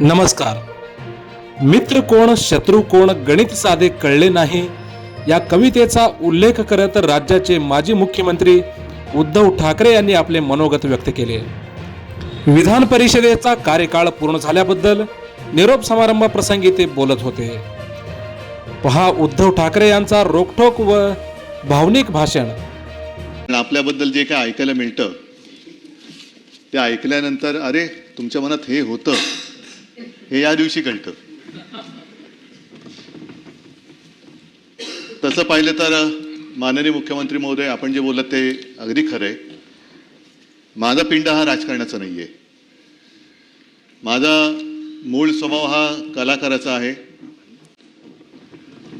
नमस्कार. मित्र कोण शत्रू कोण गणित साधे कळले नाही या कवितेचा उल्लेख करत राज्याचे माजी मुख्यमंत्री उद्धव ठाकरे यांनी आपले मनोगत व्यक्त केले. विधान परिषदेचा कार्यकाळ पूर्ण झाल्याबद्दल निरोप समारंभाप्रसंगी ते बोलत होते. पहा उद्धव ठाकरे यांचा रोखठोक व भावनिक भाषण. आपल्याबद्दल जे काय ऐकायला मिळतं ते ऐकल्यानंतर अरे तुमच्या मनात हे होतं हे या दिवशी कळतं. तसं पाहिलं तर माननीय मुख्यमंत्री महोदय आपण जे बोलत ते अगदी खरं आहे. माझा पिंड हा राजकारणाचा नाही आहे. माझा मूळ स्वभाव हा कलाकाराचा आहे.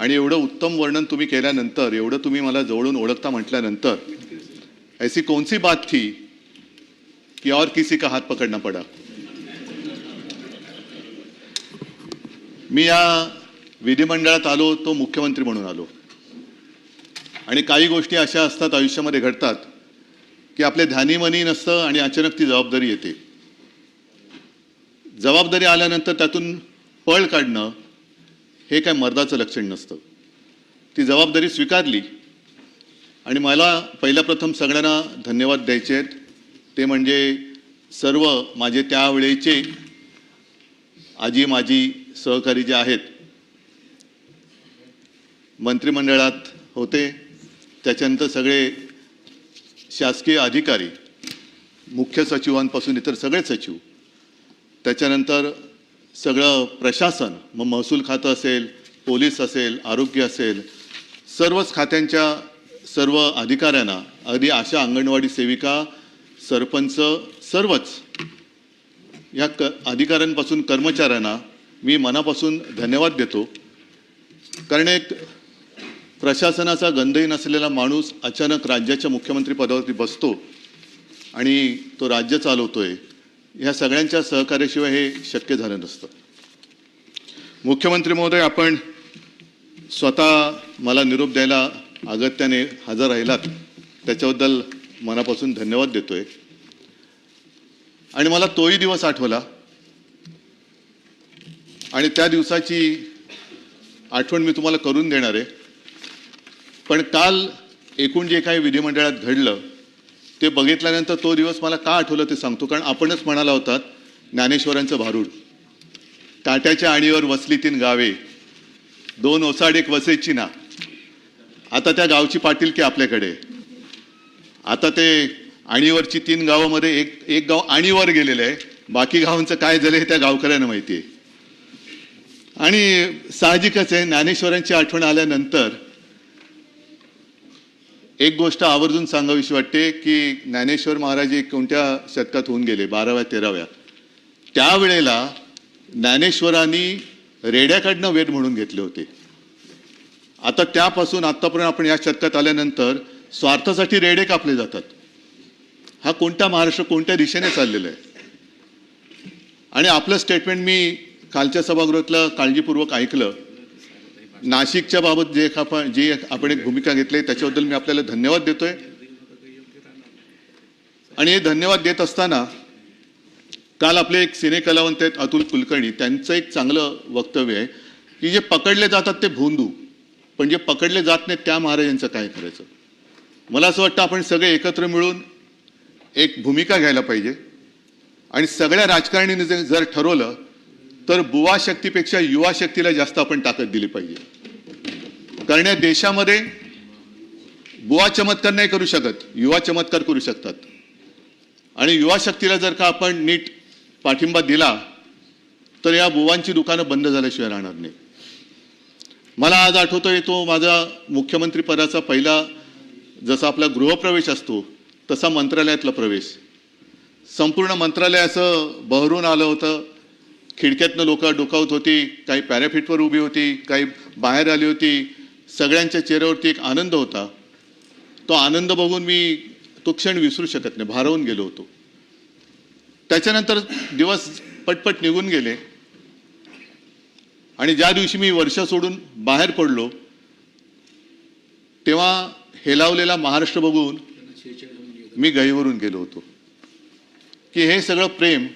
आणि एवढं उत्तम वर्णन तुम्ही केल्यानंतर, एवढं तुम्ही मला जवळून ओळखता म्हटल्यानंतर ऐसी कौन सी बात थी कि और किसी का हात पकडना पडा. मी या विधिमंडळात आलो तो मुख्यमंत्री म्हणून आलो. आणि काही गोष्टी अशा असतात आयुष्यामध्ये घडतात की आपले ध्यानीमनी नसतं आणि अचानक ती जबाबदारी येते. जबाबदारी आल्यानंतर त्यातून पळ काढणं हे काय मर्दाचं लक्षण नसतं. ती जबाबदारी स्वीकारली आणि मला पहिल्या प्रथम सगळ्यांना धन्यवाद द्यायचे आहेत. ते म्हणजे सर्व माझे त्यावेळेचे आजी माजी सहकारी जे आहेत, मंत्रिमंडळात होते, त्याच्यानंतर सगळे शासकीय अधिकारी, मुख्य सचिवांपासून इतर सगळे सचिव, त्याच्यानंतर सगळं प्रशासन, मग महसूल खातं असेल, पोलीस असेल, आरोग्य असेल, सर्वच खात्यांच्या सर्व अधिकाऱ्यांना, अगदी आशा, अंगणवाडी सेविका, सरपंच, सर्वच या अधिकाऱ्यांपासून कर्मचाऱ्यांना मी मनापासून धन्यवाद देतो. कारण एक प्रशासनाचा गंधही नसलेला माणूस अचानक राज्याच्या मुख्यमंत्री पदावरती बसतो आणि तो राज्य चालवतोय, ह्या सगळ्यांच्या सहकार्याशिवाय हे शक्य झालं नसतं. मुख्यमंत्री महोदय, आपण स्वतः मला निरोप द्यायला अगत्याने हजर राहिलात त्याच्याबद्दल मनापासून धन्यवाद देतोय. आणि मला तोही दिवस आठवला आणि त्या दिवसाची आठवण मी तुम्हाला करून देणार आहे. पण काल एकूण जे काही विधिमंडळात घडलं ते बघितल्यानंतर तो दिवस मला का आठवलं ते सांगतो. कारण आपणच म्हणाला होतात ज्ञानेश्वरांचं भारूड, काट्याच्या आणीवर वसली 3 गावे, 2 ओसाड 1 वसेची ना. आता त्या गावची पाटीलकी आपल्याकडे. आता ते आणीवरची 3 गावामध्ये एक गाव आणीवर गेलेलं आहे. बाकी गावांचं काय झालं हे त्या गावकऱ्यांना माहिती आहे. आणि साहजिकच आहे, ज्ञानेश्वरांची आठवण आल्यानंतर एक गोष्ट आवर्जून सांगावीशी वाटते की ज्ञानेश्वर महाराज कोणत्या शतकात होऊन गेले, 12व्या-13व्या. त्यावेळेला ज्ञानेश्वरांनी रेड्याकडनं वेद म्हणून घेतले होते. आता त्यापासून आतापर्यंत आपण या शतकात आल्यानंतर स्वार्थासाठी रेडे कापले जातात. हा कोणता महाराष्ट्र कोणत्या दिशेने चाललेला आहे. आणि आपलं स्टेटमेंट मी कालच्या सभागृहातलं काळजीपूर्वक ऐकलं. नाशिकच्या बाबत जे आपण एक भूमिका घेतली त्याच्याबद्दल मी आपल्याला धन्यवाद देतोय. आणि हे धन्यवाद देत असताना काल आपले एक सिने कलावंत आहेत अतुल कुलकर्णी, त्यांचं एक चांगलं वक्तव्य आहे की जे पकडले जातात ते भोंदू, पण जे पकडले जात नाहीत त्या महाराजांचं काय करायचं. मला असं वाटतं आपण सगळे एकत्र मिळून एक भूमिका घ्यायला पाहिजे. आणि सगळ्या राजकारण्यांनी जर ठरवलं तर बुवा शक्तीपेक्षा युवा शक्तीला जास्त आपण ताकद दिली पाहिजे. कारण या देशामध्ये बुवा चमत्कार नाही करू शकत, युवा चमत्कार करू शकतात. आणि युवा शक्तीला जर का आपण नीट पाठिंबा दिला तर या बुवांची दुकानं बंद झाल्याशिवाय राहणार नाही. मला आज आठवतोय तो माझा मुख्यमंत्री पदाचा पहिला, जसा आपला गृहप्रवेश असतो तसा मंत्रालयातला प्रवेश. संपूर्ण मंत्रालय असं बहरून आलं होतं. खिडक्यातनं लोक डोकावत होती, काही पॅराफिटवर उभी होती, काही बाहेर आली होती. सगळ्यांच्या चेहऱ्यावरती एक आनंद होता. तो आनंद बघून मी तो क्षण विसरू शकत नाही, भारावून गेलो होतो. त्याच्यानंतर दिवस पटपट निघून गेले आणि ज्या दिवशी मी वर्ष सोडून बाहेर पडलो तेव्हा हेलावलेला महाराष्ट्र बघून मी गहिवरून गेलो होतो की हे सगळं प्रेम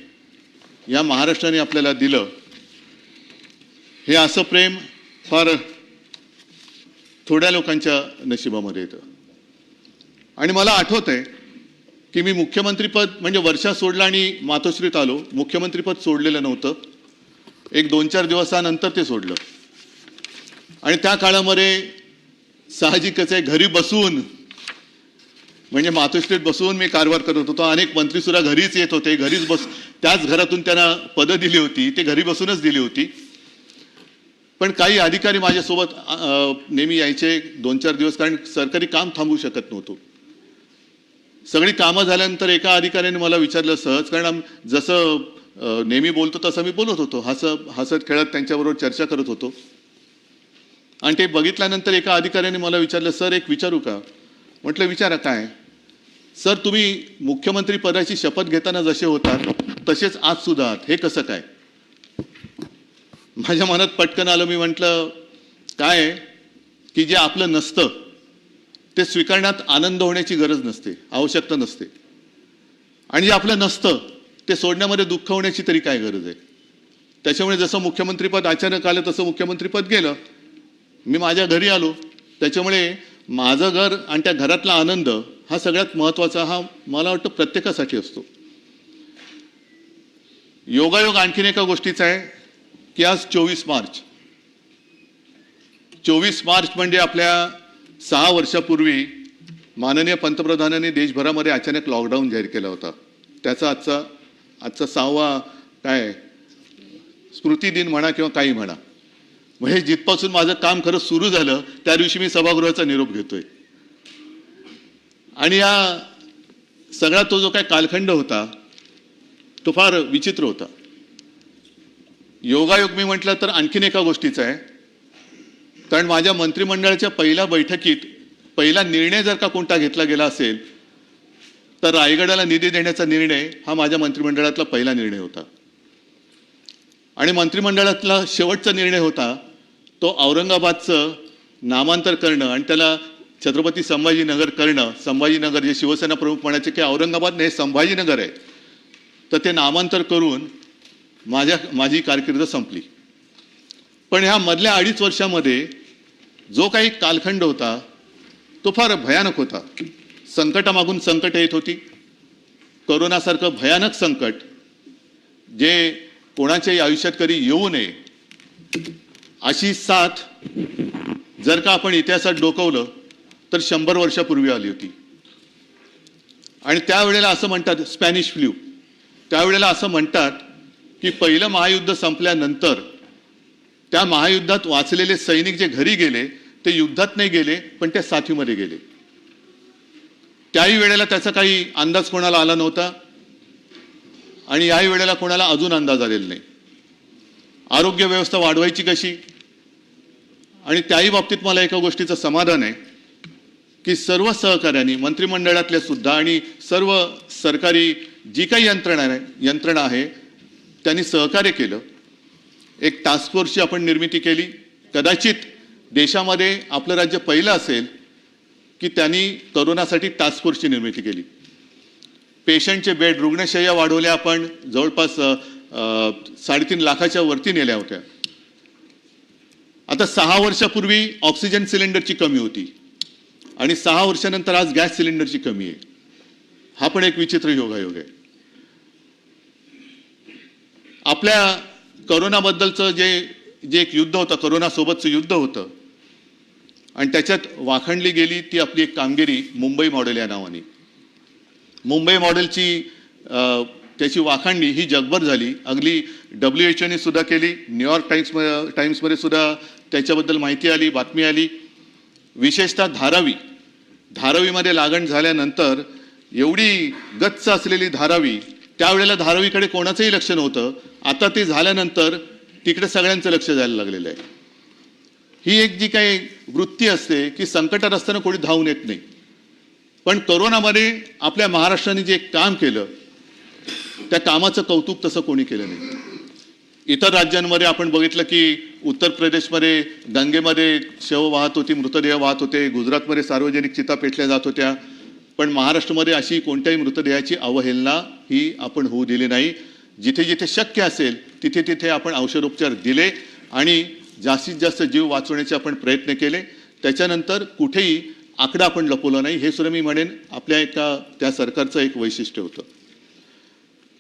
या महाराष्ट्राने आपल्याला दिलं, हे असं प्रेम फार थोड्या लोकांच्या नशिबामध्ये येतं. आणि मला आठवत आहे की मी मुख्यमंत्रीपद म्हणजे वर्षा सोडला आणि मातोश्रीत आलो. मुख्यमंत्रीपद सोडलेलं नव्हतं, एक 2-4 दिवसानंतर ते सोडलं. आणि त्या काळामध्ये साहजिकच आहे, घरी बसून म्हणजे मातोश्रीत बसून मी कारभार करत होतो. अनेक मंत्री सुद्धा घरीच येत होते, घरीच त्याच घरातून त्यांना पदं दिली होती, ते घरी बसूनच दिली होती. पण काही अधिकारी माझ्यासोबत नेहमी यायचे 2-4 दिवस, कारण सरकारी काम थांबवू शकत नव्हतो. सगळी कामं झाल्यानंतर एका अधिकाऱ्याने मला विचारलं सहज, कारण जसं नेहमी बोलतो तसं मी बोलत होतो, हसत खेळत त्यांच्याबरोबर चर्चा करत होतो. आणि ते बघितल्यानंतर एका अधिकाऱ्याने मला विचारलं, सर एक विचारू का? म्हटलं विचारा. काय? सर तुम्ही मुख्यमंत्री पदाची शपथ घेताना जसे होतात तसेच आज सुद्धा आहात, हे कसं काय? माझ्या मनात पटकन आलं. मी म्हटलं काय की जे आपलं नसतं ते स्वीकारण्यात आनंद होण्याची गरज नसते, आवश्यकता नसते. आणि जे आपलं नसतं ते सोडण्यामध्ये दुःख होण्याची तरी काय गरज आहे? त्याच्यामुळे जसं मुख्यमंत्रीपद अचानक आलं तसं मुख्यमंत्रीपद गेलं. मी माझ्या घरी आलो. त्याच्यामुळे माझं घर आणि त्या घरातला आनंद हा सगळ्यात महत्त्वाचा, हा मला वाटतं प्रत्येकासाठी असतो. योगायोग आणखीन एका गोष्टीचा आहे की आज 24 मार्च. 24 मार्च म्हणजे आपल्या 6 वर्षापूर्वी माननीय पंतप्रधानांनी देशभरामध्ये अचानक लॉकडाऊन जाहीर केला होता. त्याचा आजचा 6वा काय स्मृती दिन म्हणा किंवा काही म्हणा. म्हणजे जिथपासून माझं काम खरं सुरू झालं त्या दिवशी मी सभागृहाचा निरोप घेतोय. आणि या सगळा तो जो काय कालखंड होता तो फार विचित्र होता. योगायोग मी म्हटलं तर आणखीन एका गोष्टीचा आहे, कारण माझ्या मंत्रिमंडळाच्या पहिल्या बैठकीत पहिला निर्णय जर का कोणता घेतला गेला असेल तर रायगडाला निधी देण्याचा निर्णय हा माझ्या मंत्रिमंडळातला पहिला निर्णय होता. आणि मंत्रिमंडळातला शेवटचा निर्णय होता तो औरंगाबादचं नामांतर करणं आणि त्याला छत्रपती संभाजीनगर करणं. संभाजीनगर जे शिवसेना प्रमुख म्हणायचे की औरंगाबाद नाही संभाजीनगर आहे, तर ते नामांतर करून माझी कारकीर्द संपली. पण ह्या मधल्या 2.5 वर्षामध्ये जो काही कालखंड होता तो फार भयानक होता. संकटामागून संकट येत होती. कोरोनासारखं भयानक संकट जे कोणाच्याही आयुष्यात कधी येऊ नये अशी साथ जर का आपण इतिहासात डोकवलं तर 100 वर्षापूर्वी आली होती. आणि त्यावेळेला असं म्हणतात स्पॅनिश फ्लू, त्यावेळेला असं म्हणतात की पहिलं महायुद्ध संपल्यानंतर त्या महायुद्धात वाचलेले सैनिक जे घरी गेले ते युद्धात नाही गेले पण त्या साथीमध्ये गेले. त्याही वेळेला त्याचा काही अंदाज कोणाला आला नव्हता आणि याही वेळेला कोणाला अजून अंदाज आलेला नाही. आरोग्य व्यवस्था वाढवायची कशी? आणि त्याही बाबतीत मला एका गोष्टीचं समाधान आहे की सर्व सहकार्यांनी मंत्रिमंडळातल्या सुद्धा आणि सर्व सरकारी जी काही यंत्रणा आहे त्यांनी सहकार्य केलं. एक टास्क फोर्सची आपण निर्मिती केली. कदाचित देशामध्ये आपलं राज्य पहिलं असेल की त्यांनी कोरोनासाठी टास्क फोर्सची निर्मिती केली. पेशंटचे बेड, रुग्णशय्या वाढवल्या. आपण जवळपास 3.5 लाखाच्या वरती नेल्या होत्या. आता 6 वर्षापूर्वी ऑक्सिजन सिलेंडरची कमी होती आणि 6 वर्षानंतर आज गॅस सिलेंडरची कमी आहे. हा पण एक विचित्र योगायोग आहे. आपल्या कोरोनाबद्दलचं जे एक युद्ध होतं, कोरोनासोबतचं युद्ध होतं आणि त्याच्यात वाखाणली गेली ती आपली एक कामगिरी मुंबई मॉडेल या नावाने. मुंबई मॉडेलची त्याची वाखाणणी ही जगभर झाली. अगदी WHO सुद्धा केली. न्यूयॉर्क टाइम्समध्ये सुद्धा त्याच्याबद्दल माहिती आली, बातमी आली. विशेषतः धारावीमध्ये लागण झाल्यानंतर एवढी गच्च असलेली धारावी, त्यावेळेला धारावीकडे कोणाचंही लक्ष नव्हतं. आता ते झाल्यानंतर तिकडे सगळ्यांचं लक्ष जायला लागलेलं आहे. ही एक जी काही वृत्ती असते की संकटात असताना कोणी धावून येत नाही. पण कोरोनामध्ये आपल्या महाराष्ट्राने जे काम केलं त्या कामाचं कौतुक तसं कोणी केलं नाही. इतर राज्यांमध्ये आपण बघितलं की उत्तर प्रदेशमध्ये गंगेमध्ये शव वाहत होती, मृतदेह वाहत होते. गुजरातमध्ये सार्वजनिक चिता पेटल्या जात होत्या. पण महाराष्ट्रामध्ये अशी कोणत्याही मृतदेहाची अवहेलना ही आपण होऊ दिली नाही. जिथे जिथे शक्य असेल तिथे तिथे आपण औषधोपचार दिले आणि जास्तीत जास्त जीव वाचवण्याचे आपण प्रयत्न केले. त्याच्यानंतर कुठेही आकडा आपण लपवला नाही. हे सुद्धा मी म्हणेन आपल्या त्या सरकारचं एक वैशिष्ट्य होतं.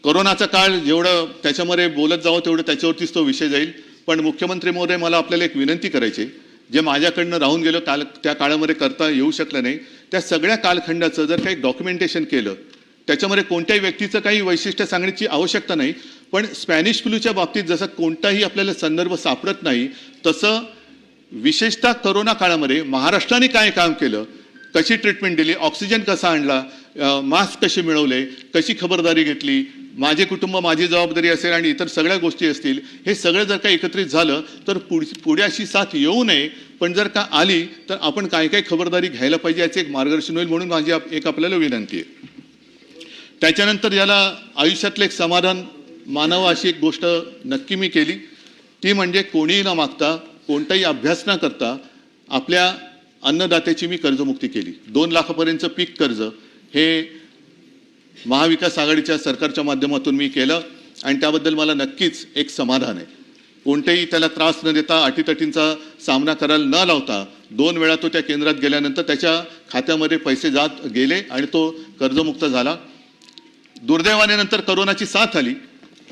कोरोनाचा काळ जेवढं त्याच्यामध्ये बोलत जावं तेवढं त्याच्यावरतीच तो विषय जाईल. पण मुख्यमंत्री महोदय, मला आपल्याला एक विनंती करायची, जे माझ्याकडनं राहून गेलं त्या काळामध्ये करता येऊ शकलं नाही, त्या सगळ्या कालखंडाचं जर काही डॉक्युमेंटेशन केलं, त्याच्यामध्ये कोणत्याही व्यक्तीचं काही वैशिष्ट्य सांगण्याची आवश्यकता नाही. पण स्पॅनिश फ्लूच्या बाबतीत जसं कोणताही आपल्याला संदर्भ सापडत नाही, तसं विशेषतः कोरोना काळामध्ये महाराष्ट्राने काय काम केलं, कशी ट्रीटमेंट दिली, ऑक्सिजन कसा आणला, मास्क कसे मिळवले, कशी खबरदारी घेतली, माझे कुटुंब माझी जबाबदारी असेल आणि इतर सगळ्या गोष्टी असतील, हे सगळं जर का एकत्रित झालं तर पुढे अशी साथ येऊ नये. पण जर का आली तर आपण काय काय खबरदारी घ्यायला पाहिजे याचे एक मार्गदर्शन होईल, म्हणून माझी एक आपल्याला विनंती आहे. त्याच्यानंतर याला आयुष्यातलं एक समाधान मानावं अशी एक गोष्ट नक्की मी केली, ती म्हणजे कोणीही न मागता, कोणताही अभ्यास न करता आपल्या अन्नदात्याची मी कर्जमुक्ती केली. 2 लाखापर्यंतचं पीक कर्ज हे महाविकास आघाडीच्या सरकारच्या माध्यमातून मी केलं आणि त्याबद्दल मला नक्कीच एक समाधान आहे. कोणतेही त्याला त्रास न देता, अटीतटींचा सामना करायला न लावता 2 वेळा तो त्या केंद्रात गेल्यानंतर त्याच्या खात्यामध्ये पैसे जात गेले आणि तो कर्जमुक्त झाला. दुर्दैवाने नंतर करोनाची साथ आली,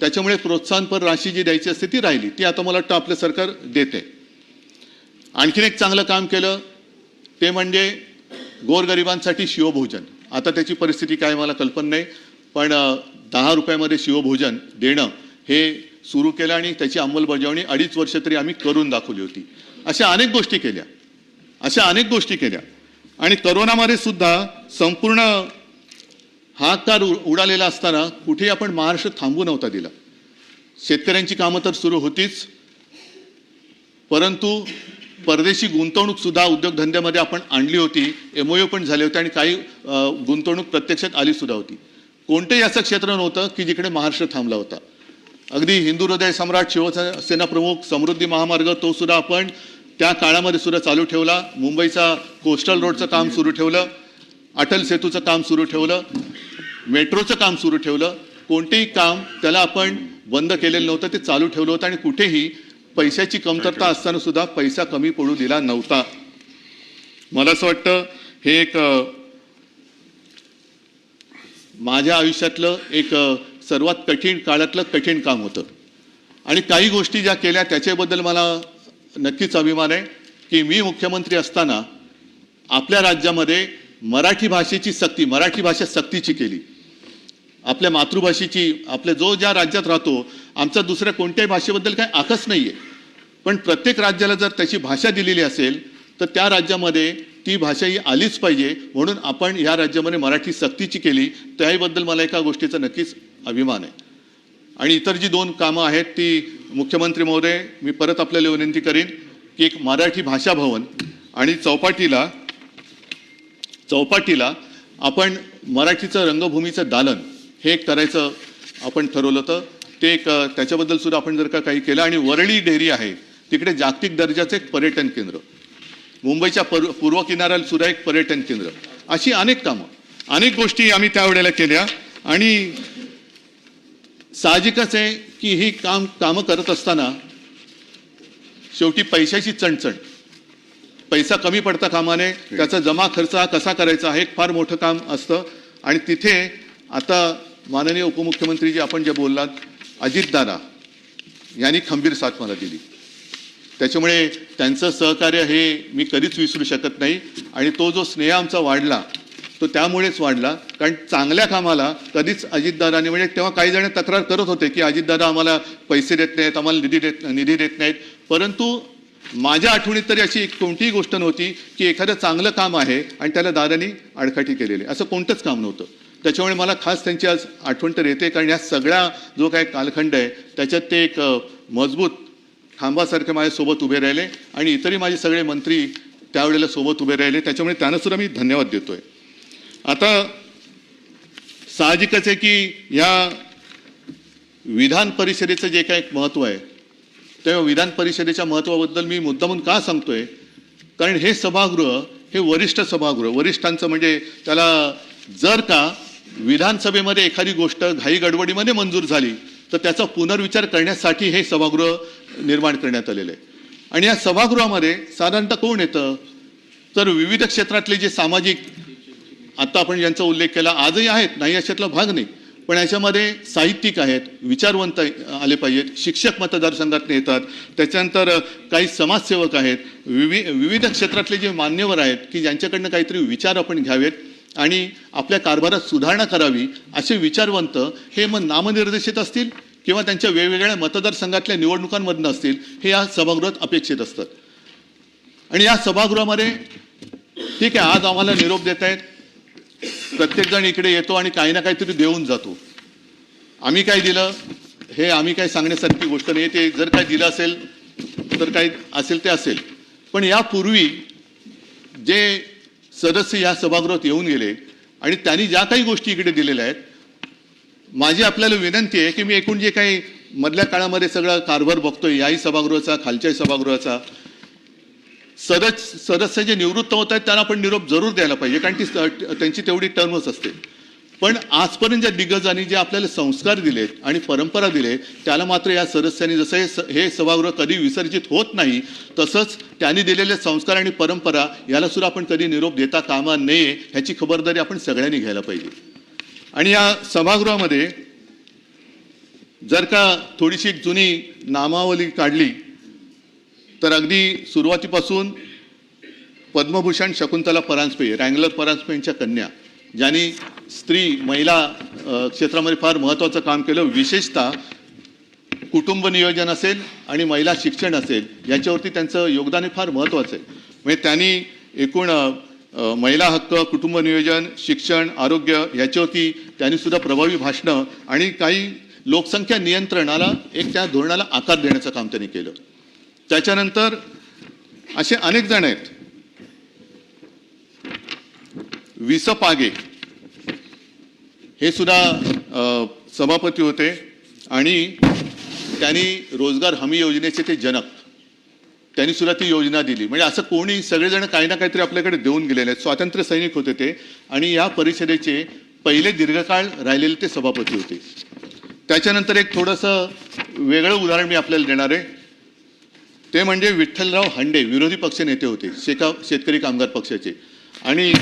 त्याच्यामुळे प्रोत्साहनपर राशी जी द्यायची असते ती राहिली. ती आता मला वाटतं आपलं सरकार देते. आणखीन एक चांगलं काम केलं ते म्हणजे गोरगरिबांसाठी शिवभोजन. आता त्याची परिस्थिती काय मला कल्पना नाही, पण 10 रुपयामध्ये शिवभोजन देणं हे सुरू केलं आणि त्याची अंमलबजावणी 2.5 वर्ष तरी आम्ही करून दाखवली होती. अशा अनेक गोष्टी केल्या आणि करोनामध्ये सुद्धा संपूर्ण हाहाकार उडालेला असताना कुठेही आपण महाराष्ट्र थांबू नव्हता दिला. शेतकऱ्यांची कामं तर सुरू होतीच, परंतु परदेशी गुंतवणूक सुद्धा उद्योगधंद्यामध्ये आपण आणली होती. MOU पण झाले होते आणि काही गुंतवणूक प्रत्यक्षात आली सुद्धा होती. कोणतेही असं क्षेत्र नव्हतं की जिकडे महाराष्ट्र थांबला होता. अगदी हिंदू हृदय सम्राट, शिवसेना प्रमुख, समृद्धी महामार्ग तो सुद्धा आपण त्या काळामध्ये सुद्धा चालू ठेवला. मुंबईचा कोस्टल रोडचं काम सुरू ठेवलं, अटल सेतूचं काम सुरू ठेवलं, मेट्रोचं काम सुरू ठेवलं. कोणतेही काम त्याला आपण बंद केलेलं नव्हतं, ते चालू ठेवलं होतं आणि कुठेही पैशाची कमतरता असताना सुद्धा पैसा कमी पडू दिला नव्हता. मला असं वाटतं हे एक माझ्या आयुष्यातलं एक सर्वात कठीण काळातलं कठीण काम होतं. आणि काही गोष्टी ज्या केल्या त्याच्याबद्दल मला नक्कीच अभिमान आहे की मी मुख्यमंत्री असताना आपल्या राज्यामध्ये मराठी भाषेची सक्ती, मराठी भाषा सक्तीची केली. आपल्या मातृभाषेची, आपल्या ज्या राज्यात राहतो, आमचा दुसऱ्या कोणत्याही भाषेबद्दल काही आकस नाही आहे, पण प्रत्येक राज्याला जर त्याची भाषा दिलेली असेल तर त्या राज्यामध्ये ती भाषा ही आलीच पाहिजे. म्हणून आपण या राज्यामध्ये मराठी सक्तीची केली. त्याबद्दल मला एका गोष्टीचा नक्कीच अभिमान आहे. आणि इतर जी 2 कामं आहेत ती मुख्यमंत्री महोदय, मी परत आपल्याला विनंती करीन की एक मराठी भाषा भवन आणि चौपाटीला आपण मराठीचं रंगभूमीचं दालन हे करायचं आपण ठरवलं होतं. ते एक त्याच्याबद्दल सुद्धा आपण जर का काही केलं. आणि वरळी डेअरी आहे तिकडे जागतिक दर्जाचं एक पर्यटन केंद्र, मुंबईच्या पूर्व किनाऱ्याला सुद्धा एक पर्यटन केंद्र, अशी अनेक कामं, अनेक गोष्टी आम्ही त्यावेळेला केल्या. आणि साहजिकच आहे की ही कामं करत असताना शेवटी पैशाची चणचण, पैसा कमी पडता कामा नये, त्याचा जमा खर्च हा कसा करायचा हे एक फार मोठं काम असतं. आणि तिथे आता माननीय उपमुख्यमंत्री जी आपण जे बोललात, अजितदादा यांनी खंबीर साथ मला दिली. त्याच्यामुळे त्यांचं सहकार्य हे मी कधीच विसरू शकत नाही. आणि तो जो स्नेह आमचा वाढला तो त्यामुळेच वाढला कारण चांगल्या कामाला कधीच अजितदादांनी, म्हणजे तेव्हा काही जण तक्रार करत होते की अजितदादा आम्हाला पैसे देत नाहीत, आम्हाला निधी देत नाहीत, परंतु माझ्या आठवणीत तरी अशी कोणतीही गोष्ट नव्हती की एखादं चांगलं काम आहे आणि त्याला दादांनी आडकाठी केलेली, असं कोणतंच काम नव्हतं. त्याच्यामुळे मला खास त्यांची आज आठवण तर येते कारण या सगळ्या जो काही कालखंड आहे त्याच्यात ते एक मजबूत खांबासारखे माझ्यासोबत उभे राहिले आणि इतरही माझे सगळे मंत्री त्यावेळेला सोबत उभे राहिले. त्याच्यामुळे त्यांना सुद्धा मी धन्यवाद देतोय. आता साहजिकच आहे की या विधान परिषदेचं जे काही महत्त्व आहे तेव्हा विधान परिषदेच्या महत्त्वाबद्दल मी मुद्दामून का सांगतोय, कारण हे सभागृह हे वरिष्ठ सभागृह, वरिष्ठांचं म्हणजे त्याला जर का विधानसभेमध्ये एखादी गोष्ट घाई गडबडीमध्ये मंजूर झाली तर त्याचा पुनर्विचार करण्यासाठी हे सभागृह निर्माण करण्यात आलेलं आहे. आणि या सभागृहामध्ये साधारणतः कोण येतं, तर विविध क्षेत्रातले जे सामाजिक, आता आपण ज्यांचा उल्लेख केला आजही आहेत, नाही याच्यातला भाग नाही, पण याच्यामध्ये साहित्यिक आहेत, विचारवंत आले पाहिजेत, शिक्षक मतदारसंघातून येतात, त्याच्यानंतर काही समाजसेवक आहेत, विविध क्षेत्रातले जे मान्यवर आहेत की ज्यांच्याकडनं काहीतरी विचार आपण घ्यावेत आणि आपल्या कारभारात सुधारणा करावी, असे विचारवंत हे मग नामनिर्देशित असतील किंवा त्यांच्या वेगवेगळ्या मतदारसंघातल्या निवडणुकांमधनं असतील, हे या सभागृहात अपेक्षित असतात. आणि या सभागृहामध्ये ठीक आहे, आज आम्हाला निरोप देत आहेत, प्रत्येकजण इकडे येतो आणि काही ना काहीतरी देऊन जातो. आम्ही काय दिलं हे आम्ही काय सांगण्यासारखी गोष्ट नाही, ते जर काय दिलं असेल तर काही असेल ते असेल. पण यापूर्वी जे सदस्य या सभागृहात येऊन गेले आणि त्यांनी ज्या काही गोष्टी इकडे दिलेल्या आहेत, माझी आपल्याला विनंती आहे की मी एकूण जे काही मधल्या काळामध्ये सगळा कारभार बघतोय याही सभागृहाचा, खालच्याही सभागृहाचा, सदस्य जे निवृत्त होत आहेत त्यांना पण निरोप जरूर द्यायला पाहिजे, कारण त्यांची तेवढी टर्मच असते. पण आजपर्यंत ज्या दिग्गजांनी जे आपल्याला संस्कार दिलेत आणि परंपरा दिले, त्याला मात्र या सदस्यांनी, जसं हे सभागृह कधी विसर्जित होत नाही, तसंच त्यांनी दिलेले संस्कार आणि परंपरा याला सुद्धा आपण कधी निरोप देता कामा नये, ह्याची खबरदारी आपण सगळ्यांनी घ्यायला पाहिजे. आणि या सभागृहामध्ये जर का थोडीशी एक जुनी नामावली काढली तर अगदी सुरुवातीपासून पद्मभूषण शकुंतला परांजपे, रँगलर परांजपे यांच्या कन्या, ज्यांनी महिला क्षेत्रामध्ये फार महत्त्वाचं काम केलं, विशेषतः कुटुंब नियोजन असेल आणि महिला शिक्षण असेल, याच्यावरती त्यांचं योगदान हे फार महत्त्वाचं आहे. म्हणजे त्यांनी एकूण महिला हक्क, कुटुंब नियोजन, शिक्षण, आरोग्य याच्यावरती त्यांनी सुद्धा प्रभावी भाषणं आणि काही लोकसंख्या नियंत्रणाला त्या धोरणाला आकार देण्याचं काम त्यांनी केलं. त्याच्यानंतर असे अनेक जण आहेत. विस पागे हे सुद्धा सभापती होते आणि त्यांनी रोजगार हमी योजनेचे ते जनक, त्यांनी सुद्धा ती योजना दिली. म्हणजे असं कोणी, सगळेजण काही ना काहीतरी आपल्याकडे देऊन गेलेले आहेत. स्वातंत्र्य सैनिक होते ते आणि या परिषदेचे पहिले दीर्घकाळ राहिलेले ते सभापती होते. त्याच्यानंतर एक थोडंसं वेगळं उदाहरण मी आपल्याला देणार आहे, ते म्हणजे विठ्ठलराव हांडे, विरोधी पक्ष नेते होते, शेतकरी कामगार पक्षाचे. आणि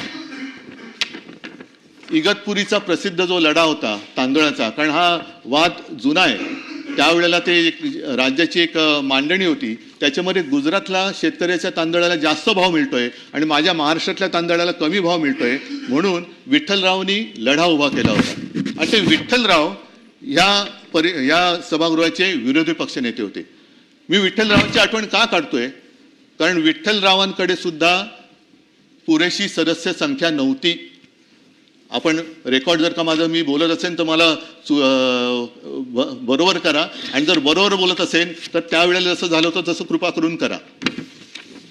इगतपुरीचा प्रसिद्ध जो लढा होता तांदळाचा, कारण हा वाद जुना आहे, त्यावेळेला ते राज्याची एक मांडणी होती, त्याच्यामध्ये गुजरातला शेतकऱ्याच्या तांदळाला जास्त भाव मिळतोय आणि माझ्या महाराष्ट्रातल्या तांदळाला कमी भाव मिळतोय, म्हणून विठ्ठलरावांनी लढा उभा केला होता. आणि ते विठ्ठलराव या सभागृहाचे विरोधी पक्ष नेते होते. मी विठ्ठलरावांची आठवण का काढतोय, कारण विठ्ठलरावांकडे सुद्धा पुरेशी सदस्य संख्या नव्हती. आपण रेकॉर्ड जर का माझं मी बोलत असेल तर मला बरोबर करा, आणि जर बरोबर बोलत असेल तर त्यावेळेला जसं झालं होतं तसं कृपा करून करा,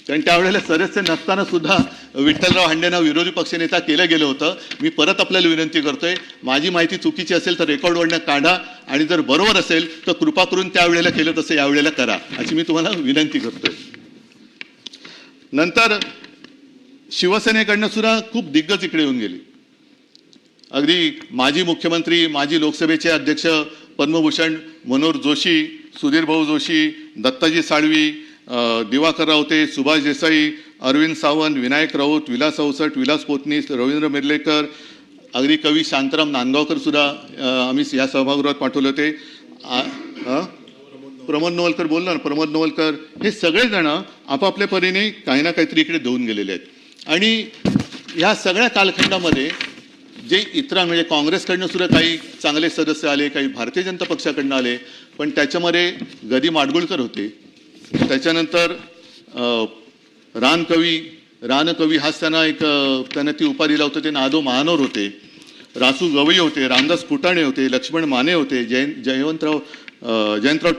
कारण त्यावेळेला सदस्य नसताना सुद्धा विठ्ठलराव हांडेंना विरोधी पक्षनेता केलं गेलं होतं. मी परत आपल्याला विनंती करतोय, माझी माहिती चुकीची असेल तर रेकॉर्डवरनं काढा, आणि जर बरोबर असेल तर कृपा करून त्यावेळेला केलं तसं यावेळेला करा, अशी मी तुम्हाला विनंती करतोय. नंतर शिवसेनेकडनं सुद्धा खूप दिग्गज इकडे येऊन गेले. अगदी माजी मुख्यमंत्री, माजी लोकसभेचे अध्यक्ष पद्मभूषण मनोहर जोशी, सुधीर भाऊ जोशी, दत्ताजी साळवी, दिवाकर रावते, सुभाष देसाई, अरविंद सावंत, विनायक राऊत, विलास अवसट, विलास पोतनीस, रवींद्र मिर्लेकर, अगदी कवी शांताराम नांदगावकर सुद्धा आम्ही या सभागृहात पाठवले होते. प्रमोद नवलकर बोललो ना, प्रमोद नवलकर, हे सगळेजण आपापल्या परीने काही ना काहीतरी इकडे देऊन गेलेले आहेत. आणि या सगळ्या कालखंडामध्ये जे इतर, म्हणजे काँग्रेसकडनं सुद्धा काही चांगले सदस्य आले, काही भारतीय जनता पक्षाकडनं आले, पण त्याच्यामध्ये गदी माडगुळकर होते. त्याच्यानंतर रानकवी हाच त्यांना ती उपाधी दिला होता, ते नादो महानोर होते, रासू गवई होते, रामदास फुटाणे होते, लक्ष्मण माने होते, जयंतराव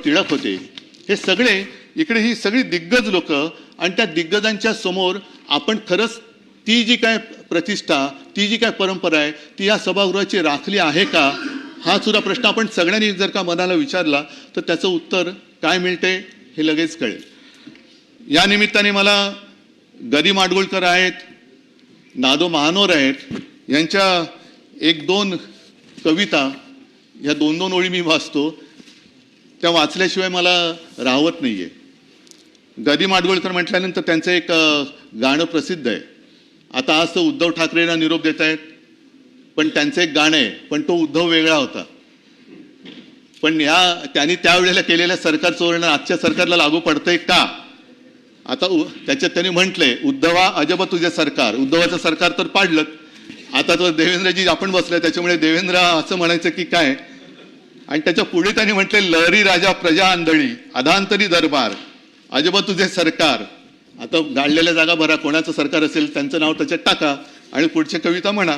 टिळक होते. हे सगळे इकडे, ही सगळी दिग्गज लोक, आणि त्या दिग्गजांच्या समोर आपण खरंच ती जी काय प्रतिष्ठा, ती जी काय परंपरा आहे, ती या सभागृहाची राखली आहे का, हा सुद्धा प्रश्न आपण सगळ्यांनी जर का मनाला विचारला तर त्याचं उत्तर काय मिळते हे लगेच कळेल. या निमित्ताने मला गदी माडगुळकर आहेत, नादो महानोर आहेत, यांच्या एक दोन कविता, या दोन ओळी मी वाचतो. त्या वाचल्याशिवाय मला राहवत नाहीये. गदी माडगुळकर म्हटल्यानंतर त्यांचं एक गाणं प्रसिद्ध आहे. आता आज तर उद्धव ठाकरेंना निरोप देत आहेत, पण त्यांचं एक गाणं आहे, पण तो उद्धव वेगळा होता. पण त्यांनी त्यावेळेला केलेल्या सरकारचं वर्णन आजच्या सरकारला लागू पडतंय का? आता त्याच्यात त्यांनी म्हटलंय, उद्धवा अजब तुझे सरकार. उद्धवाचं सरकार तर पाडलं, आता तो देवेंद्रजी आपण बसले, त्याच्यामुळे देवेंद्र असं म्हणायचं की काय. आणि त्याच्या पुढे त्यांनी म्हटले, लहरी राजा प्रजा आंधळी अधांतरी दरबार अजब तुझे सरकार. आता गाडलेल्या जागा भरा, कोणाचं सरकार असेल त्यांचं नाव त्याच्यात टाका आणि पुढची कविता म्हणा.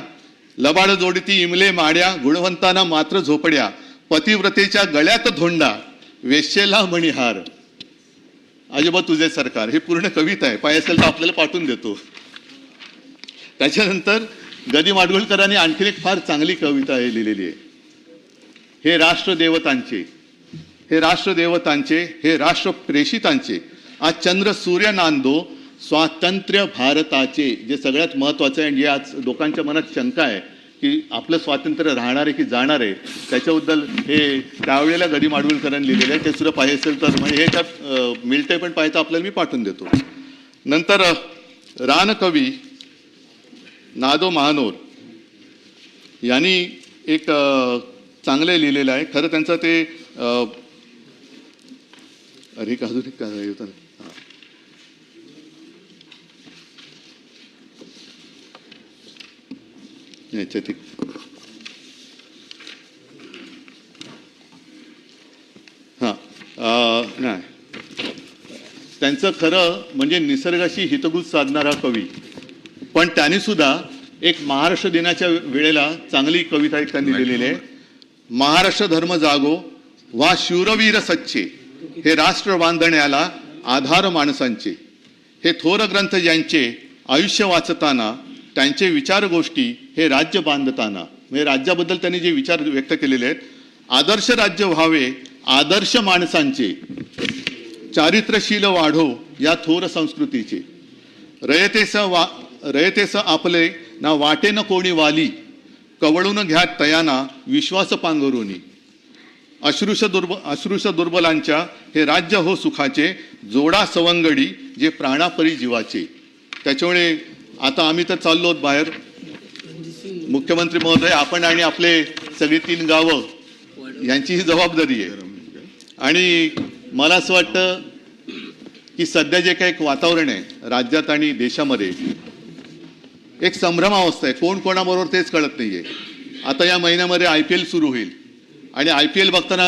लबाड जोडती इमले माड्या गुणवंताना मात्र झोपड्या पतिव्रतेच्या गळ्यात धोंडा वेश्येला मणिहार अजब तुझे सरकार. ही पूर्ण कविता आहे, पाय असेल तर आपल्याला पाठवून देतो. त्याच्यानंतर गदी माडगुळकरांनी आणखीन एक फार चांगली कविता लिहिलेली आहे. हे राष्ट्रदेवतांचे, हे राष्ट्रदेवतांचे, हे राष्ट्र प्रेषितांचे आज चंद्र सूर्य नांदो स्वातंत्र्य भारताचे. जे सगळ्यात महत्वाचं आहे आणि जे आज लोकांच्या मनात शंका आहे की आपलं स्वातंत्र्य राहणार आहे की जाणार आहे, त्याच्याबद्दल हे त्यावेळेला गदी माडगुळकरांनी लिहिलेलं आहे. ते सुद्धा पाहिजे असेल तर म्हणजे हे त्यात मिळते, पण पाहिजे आपल्याला मी पाठवून देतो. नंतर रानकवी नादो महानोर यांनी एक चांगलं लिहिलेलं आहे. खरं त्यांचं ते अरे अजून एक काय होतं याच्यात नाही, त्यांचं खरं म्हणजे निसर्गाशी हितगुज साधणारा कवी. पण त्यांनी सुद्धा एक महाराष्ट्र दिनाच्या वेळेला चांगली कविता एक त्यांनी लिहिलेली आहे. महाराष्ट्र धर्म जागो वा शूरवीर सच्चे, हे राष्ट्र बांधण्याला आधार माणसांचे. हे थोर ग्रंथ ज्यांचे आयुष्य वाचताना, त्यांचे विचार गोष्टी हे राज्य बांधताना. म्हणजे राज्याबद्दल त्यांनी जे विचार व्यक्त केलेले आहेत, आदर्श राज्य व्हावे आदर्श माणसांचे, चारित्र्यशील वाढो या थोर संस्कृतीचे. रयतेस आपले ना वाटे न कोणी वाली, कवळून घ्या तयाना विश्वास पांघरुनी. अश्रुष दुर्बलांच्या हे राज्य हो सुखाचे, जोडा सवंगडी जे प्राणापरी जीवाचे. त्याच्यामुळे आता आम्ही तर चाललो बाहेर, मुख्यमंत्री महोदय आपण आणि आपले सगळी 3 गावं यांची ही जबाबदारी आहे. आणि मला असं वाटतं की सध्या जे काही एक वातावरण आहे राज्यात आणि देशामध्ये, एक संभ्रमावस्था आहे. कोण कोणाबरोबर तेच कळत नाहीये. आता या महिन्यामध्ये IPL सुरू होईल आणि IPL बघताना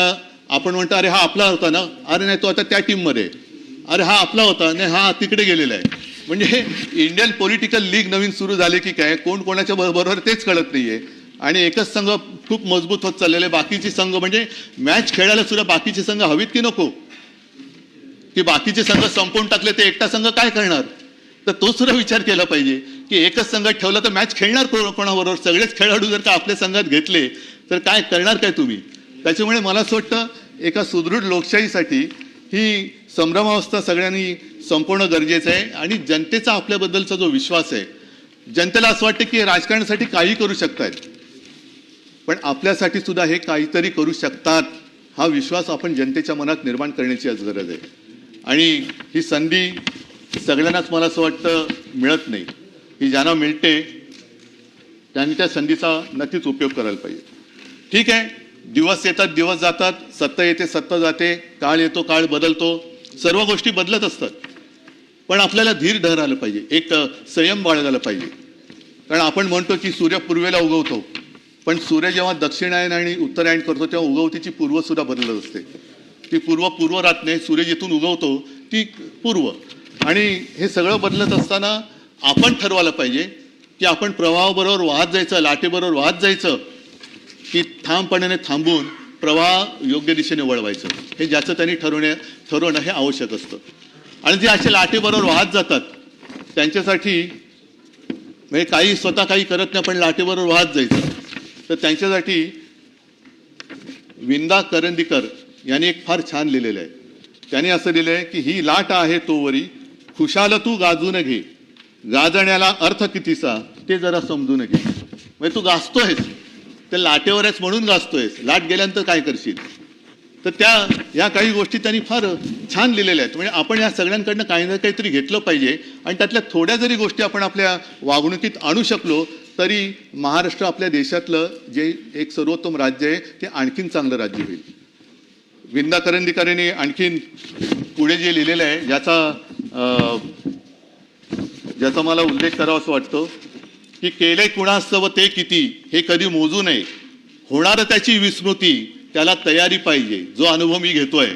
आपण म्हणतो अरे हा आपला होता ना, अरे नाही तो आता त्या टीममध्ये, अरे हा आपला होता नाही हा तिकडे गेलेला आहे. म्हणजे इंडियन पॉलिटिकल लीग नवीन सुरू झाले की काय, कोण कोणाच्या बरोबर तेच कळत नाहीये. आणि एकच संघ खूप मजबूत होत चाललेले, बाकीचे संघ म्हणजे मॅच खेळायला सुद्धा बाकीचे संघ हवीत की नको, की बाकीचे संघ संपवून टाकले ते एकटा संघ काय करणार. तर तो सुद्धा विचार केला पाहिजे की एकच संघात ठेवला तर मॅच खेळणार कोणाबरोबर. सगळेच खेळाडू जर का आपल्या संघात घेतले तर काय करणार काय तुम्ही. त्याच्यामुळे मला असं वाटतं एका सुदृढ लोकशाहीसाठी ही संभ्रमावस्था सगळ्यांनी संपवणं गरजेचं आहे. आणि जनतेचा आपल्याबद्दलचा जो विश्वास आहे, जनतेला असं वाटतं की राजकारणासाठी काही करू शकतात, पण आपल्यासाठी सुद्धा हे काहीतरी करू शकतात, हा विश्वास आपण जनतेच्या मनात निर्माण करण्याची आज गरज आहे. आणि ही संधी सगळ्यांनाच मला असं वाटतं मिळत नाही. ही ज्यांना मिळते त्यांनी त्या संधीचा नक्कीच उपयोग करायला पाहिजे. ठीक आहे, दिवस येतात दिवस जातात, सत्ता येते सत्ता जाते, काळ येतो काळ बदलतो, सर्व गोष्टी बदलत असतात. पण आपल्याला धीर धरायला पाहिजे, एक संयम बाळगायला पाहिजे. कारण आपण म्हणतो की सूर्य पूर्वेला उगवतो, पण सूर्य जेव्हा दक्षिणायन आणि उत्तरायण करतो तेव्हा उगवतीची पूर्व सुद्धा बदलत असते. ती पूर्व राहत नाही, सूर्य जिथून उगवतो ती पूर्व. आणि हे सगळं बदलत असताना आपण ठरवायला पाहिजे की आपण प्रवाहाबरोबर वाहत जायचं, लाटेबरोबर वाहत जायचं, की ठामपणाने थांबून प्रवाह योग्य दिशेने वळवायचं. हे ज्याचं त्यांनी ठरवणं हे आवश्यक असतं. आणि जे असे लाटेबरोबर वाहत जातात त्यांच्यासाठी म्हणजे काही स्वतः काही करत नाही पण लाटेबरोबर वाहत जायचं, तर त्यांच्यासाठी विंदा करंदीकर यांनी एक फार छान लिहिलेलं आहे. त्यांनी असं लिहिलं आहे की ही लाट आहे तोवरी खुशाल तू गाजून घे, गाजण्याला अर्थ कितीसा ते जरा समजून घे. म्हणजे तू गाजतोयस, ते लाटेवर आहेस म्हणून गाजतोयस, लाट गेल्यानंतर काय करशील. तर या काही गोष्टी त्यांनी फार छान लिहिलेल्या आहेत. म्हणजे आपण या सगळ्यांकडनं काही ना काहीतरी घेतलं पाहिजे आणि त्यातल्या थोड्या जरी गोष्टी आपण आपल्या वागणुकीत आणू शकलो तरी महाराष्ट्र आपल्या देशातलं जे एक सर्वोत्तम राज्य आहे ते आणखीन चांगलं राज्य होईल. विंदा करंदीकरांनी आणखीन पुढे जे लिहिलेलं आहे ज्याचा मला उल्लेख करावा असं वाटतं की केले कुणास्तव ते किती हे कधी मोजू नये, होणार त्याची विस्मृती त्याला तयारी पाहिजे. जो अनुभव मी घेतोय,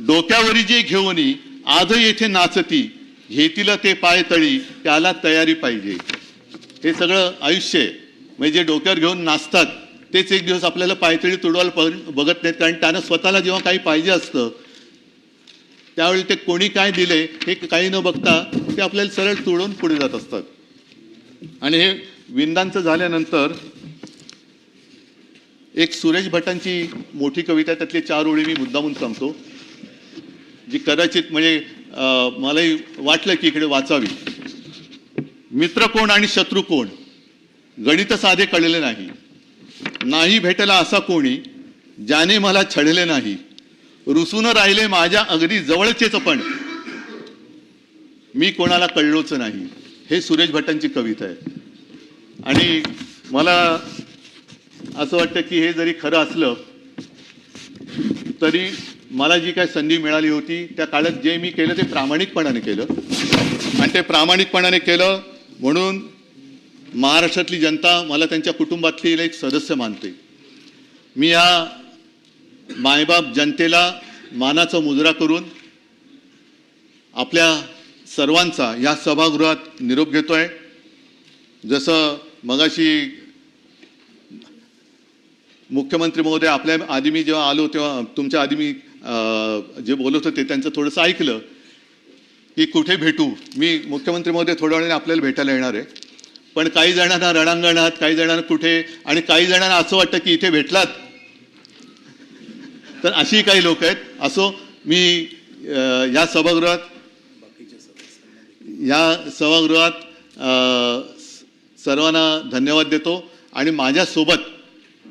डोक्यावरी जे घेऊनी आज येथे नाचती, घेतील ते पाय तळी त्याला तयारी पाहिजे. हे सगळं आयुष्य आहे. म्हणजे जे डोक्यावर घेऊन नाचतात तेच एक दिवस आपल्याला पायतळी तुडवायला बघत नाहीत, कारण त्यांना स्वतःला जेव्हा काही पाहिजे असतं त्यावेळी ते कोणी काय दिले हे काही न बघता ते आपल्याला सरळ तुडवून पुढे जात असतात. आणि हे विंदांचं झाल्यानंतर एक सुरेश भटांची मोठी कविता आहे, त्यातली 4 ओळी मी मुद्दामून सांगतो, जी कदाचित म्हणजे मलाही वाटलं की इकडे वाचावी. मित्र कोण आणि शत्रू कोण गणित साधे कळले नाही, नाही भेटला असा कोणी ज्याने मला छळले नाही, रुसून राहिले माझ्या अगदी जवळचेच पण मी कोणाला कळलोच नाही. हे सुरेश भटांची कविता आहे. आणि मला असं वाटतं की हे जरी खरं असलं तरी मला जी काय संधी मिळाली होती त्या काळात जे मी केलं ते प्रामाणिकपणाने केलं, आणि ते प्रामाणिकपणाने केलं म्हणून महाराष्ट्रातली जनता मला त्यांच्या कुटुंबातली एक सदस्य मानते. मी या मायबाप जनतेला मानाचा मुजरा करून आपल्या सर्वांचा या सभागृहात निरोप घेतोय. जसं मगाशी मुख्यमंत्री महोदय आपल्या आधी मी जेव्हा आलो तेव्हा तुमच्या आधी मी जे बोलत होते त्यांचं थोडंसं ऐकलं की कुठे भेटू. मी मुख्यमंत्री महोदय थोड्या वेळाने आपल्याला भेटायला येणार आहे, पण काही जणांना रणांगणात, काही जणांना कुठे, आणि काही जणांना असं वाटतं की इथे भेटलात तर अशी काही लोक आहेत. असो, मी या सभागृहात सर्वांना धन्यवाद देतो. आणि माझ्यासोबत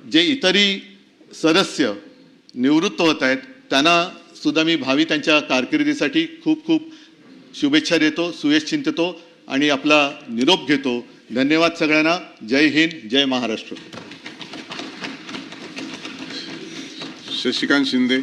जे इतरही सदस्य निवृत्त होत आहेत त्यांना सुद्धा मी भावी त्यांच्या कारकिर्दीसाठी खूप खूप शुभेच्छा देतो, सुयश चिंततो आणि आपला निरोप घेतो. धन्यवाद सगळ्यांना. जय हिंद, जय महाराष्ट्र. शशिकांत शिंदे.